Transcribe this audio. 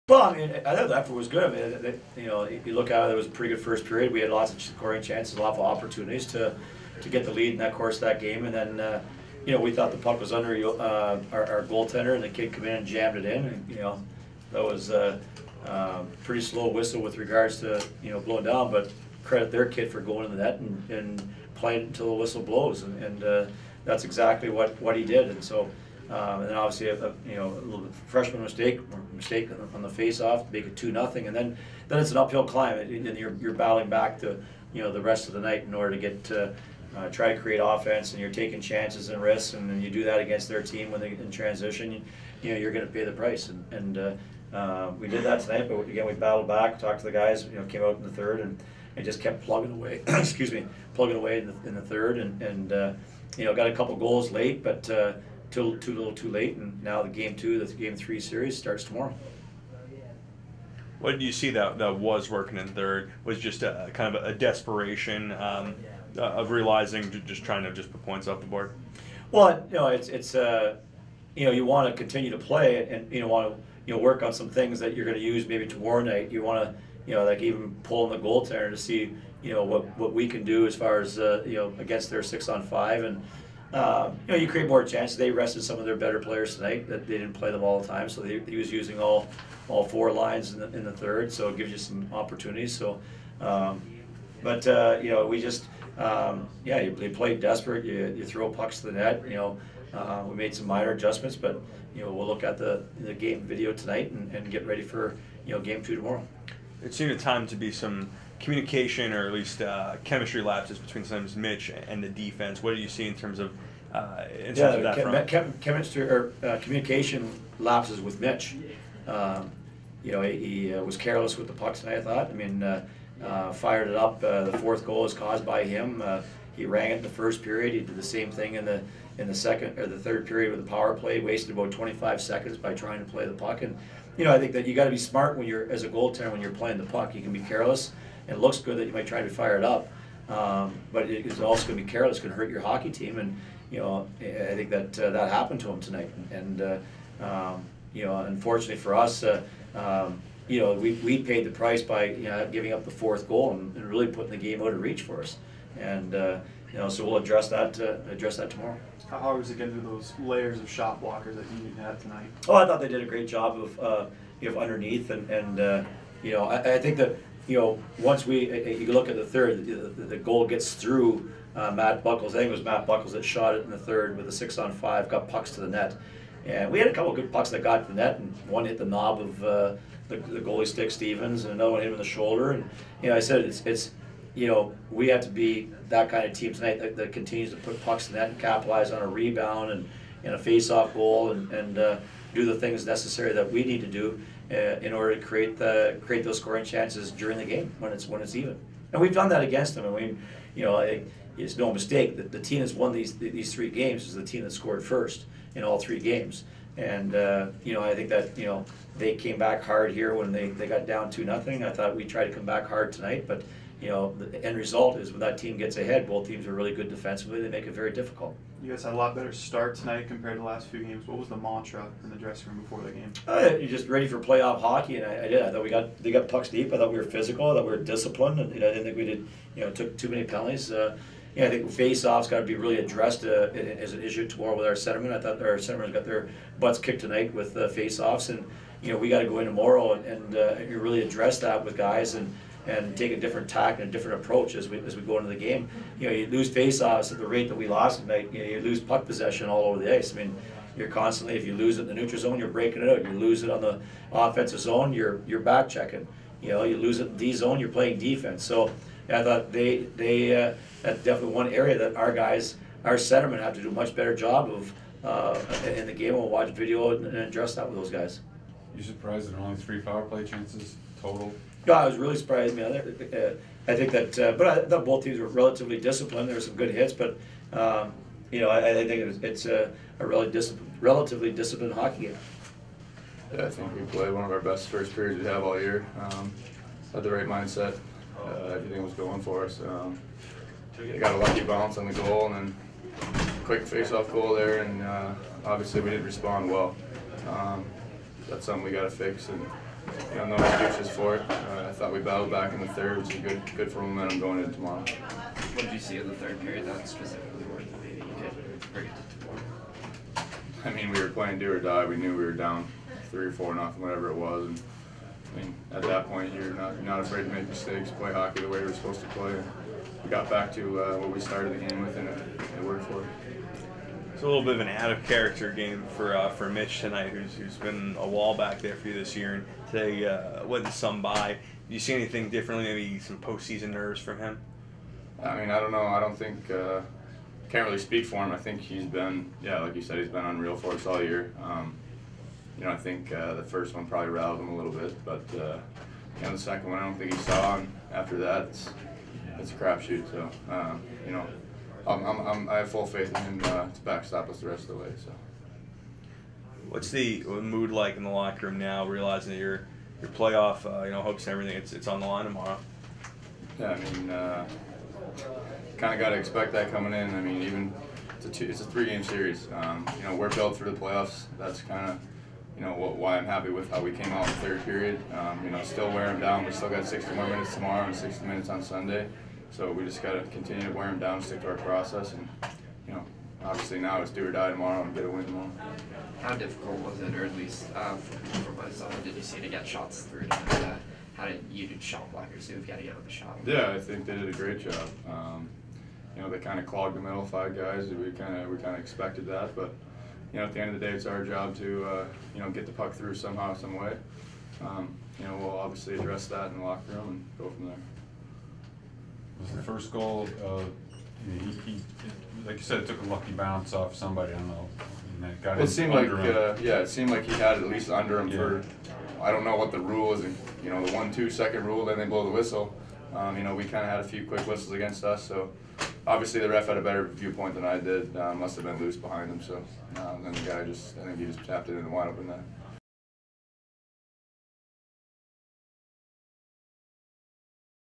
Well, I mean, I thought the effort was good. I mean, you know, if you look at it, it was a pretty good first period. We had lots of scoring chances, a lot of opportunities to get the lead in that course of that game. And then, you know, we thought the puck was under our goaltender, and the kid came in and jammed it in. And, you know, that was pretty slow whistle with regards to, you know, blowing down. But credit their kid for going in the net and playing it until the whistle blows. And that's exactly what he did. And so. And then obviously, you know, a little freshman mistake on the face-off, make it 2-0, and then it's an uphill climb, and you're battling back to, you know, the rest of the night in order to get to try to create offense, and you're taking chances and risks, and then you do that against their team when they in transition, you know, you're going to pay the price, and we did that tonight, but again we battled back, talked to the guys, you know, came out in the third and just kept plugging away, plugging away in the third, and you know, got a couple goals late, but. Too little too late, and now the game 3 series starts tomorrow. What did you see that was working in third? Was just a kind of a desperation of realizing, just trying to just put points off the board? Well, you know, it's you know, you want to continue to play and you know, want to, you know, work on some things that you're going to use maybe tomorrow night. You want to, you know, like even pulling the goaltender to see, you know, what we can do as far as you know, against their 6-on-5, and you know, you create more chances. They rested some of their better players tonight. That they didn't play them all the time, so he was using all 4 lines in the third. So it gives you some opportunities. So, but you know, we just yeah, you played desperate. You throw pucks to the net. You know, we made some minor adjustments, but you know, we'll look at the game video tonight and get ready for, you know, game 2 tomorrow. It seemed at time to be some communication, or at least chemistry lapses between sometimes Mitch and the defense. What do you see in terms of that front? Chemistry or communication lapses with Mitch. You know, he was careless with the puck tonight, I thought. I mean, fired it up. The 4th goal is caused by him. He rang it in the first period. He did the same thing in the second or the third period with the power play. Wasted about 25 seconds by trying to play the puck. And you know, I think that you got to be smart when you're, as a goaltender, when you're playing the puck. You can be careless. It looks good that you might try to fire it up, but it's also going to be careless. It's going to hurt your hockey team, and you know, I think that that happened to him tonight. And you know, unfortunately for us, you know, we paid the price by, you know, giving up the 4th goal and really putting the game out of reach for us. And you know, so we'll address that tomorrow. How hard was it getting through those layers of shot blockers that you had tonight? Oh, I thought they did a great job of you know, underneath, and you know, I think that, you know, once you look at the third, the goal gets through Matt Buckles. I think it was Matt Buckles that shot it in the third with a 6-on-5, got pucks to the net. And we had a couple of good pucks that got to the net, and one hit the knob of the goalie stick, Stevens, and another one hit him in the shoulder. And you know, I said it's you know, we have to be that kind of team tonight that continues to put pucks in the net and capitalize on a rebound and a face-off goal and do the things necessary that we need to do in order to create those scoring chances during the game when it's even. And we've done that against them. I mean, you know, I think it's no mistake that the team that's won these 3 games is the team that scored first in all 3 games. And you know, I think that, you know, they came back hard here when they got down 2-0. I thought we tried to come back hard tonight, but you know, the end result is when that team gets ahead, both teams are really good defensively. They make it very difficult. You guys had a lot better start tonight compared to the last few games. What was the mantra in the dressing room before the game? You're just ready for playoff hockey, and I did. I thought they got pucks deep. I thought we were physical. I thought we were disciplined, and you know, I didn't think we did, you know, took too many penalties. Yeah, I think face-offs got to be really addressed as an issue tomorrow with our centermen. I thought our centermen got their butts kicked tonight with face-offs, and you know, we got to go in tomorrow and you really address that with guys and take a different tack and a different approach as we go into the game. You know, you lose face-offs at the rate that we lost tonight. You know, you lose puck possession all over the ice. I mean, you're constantly, if you lose it in the neutral zone, you're breaking it out. You lose it on the offensive zone, you're back checking. You know, you lose it in D zone, you're playing defense. So I thought that's definitely one area that our guys, our centermen, have to do a much better job of in the game. We'll watch video and address that with those guys. You surprised that only 3 power play chances total? Yeah, I was really surprised. I mean, I think that, but I thought both teams were relatively disciplined. There were some good hits, but you know, I think it's a relatively disciplined hockey game. Yeah, I think we played one of our best first periods we have all year. Had the right mindset. Everything was going for us. Got a lucky bounce on the goal, and then quick face-off goal there, and obviously we didn't respond well. That's something we got to fix, and no excuses for it. I thought we battled back in the third, which is good for momentum going into tomorrow. What did you see in the third period that specifically worked that maybe you could bring it to tomorrow? I mean, we were playing do or die. We knew we were down 3 or 4 nothing, whatever it was. And I mean, at that point, you're not afraid to make mistakes, play hockey the way we're supposed to play. And we got back to what we started the game with, and it worked for us. It's a little bit of an out-of-character game for Mitch tonight, who's been a wall back there for you this year, and today wasn't some by. Do you see anything differently, maybe some postseason nerves from him? I mean, I don't know. I don't think can't really speak for him. I think he's been, like you said, he's been unreal for us all year. I think the first one probably rattled him a little bit, but the second one I don't think he saw, and after that, it's a crapshoot. So I have full faith in him to backstop us the rest of the way. So, what's the mood like in the locker room now, realizing that your playoff hopes and everything it's on the line tomorrow? Yeah, I mean, kind of got to expect that coming in. I mean, even it's a 3-game series. We're built for the playoffs. That's kind of why I'm happy with how we came out in the third period. Still wear them down. We still got 60 more minutes tomorrow and 60 minutes on Sunday. So we just got to continue to wear them down, stick to our process, and obviously now it's do or die tomorrow and get a win tomorrow. How difficult was it, or at least from my side, did you see to get shots through? And, how did you do shot blockers do if you had to get on the shot? Yeah, I think they did a great job. They kind of clogged the middle, 5 guys. We kind of expected that, but at the end of the day, it's our job to get the puck through somehow, some way. We'll obviously address that in the locker room and go from there. Was the first goal, he like you said, it took a lucky bounce off somebody, I don't know. And it got It seemed like, him. it seemed like he had it at least under him for, I don't know what the rule is, the 1-2 second rule, then they blow the whistle. We kind of had a few quick whistles against us, so obviously the ref had a better viewpoint than I did. Must have been loose behind him, so then the guy I think he just tapped it in the wide open net.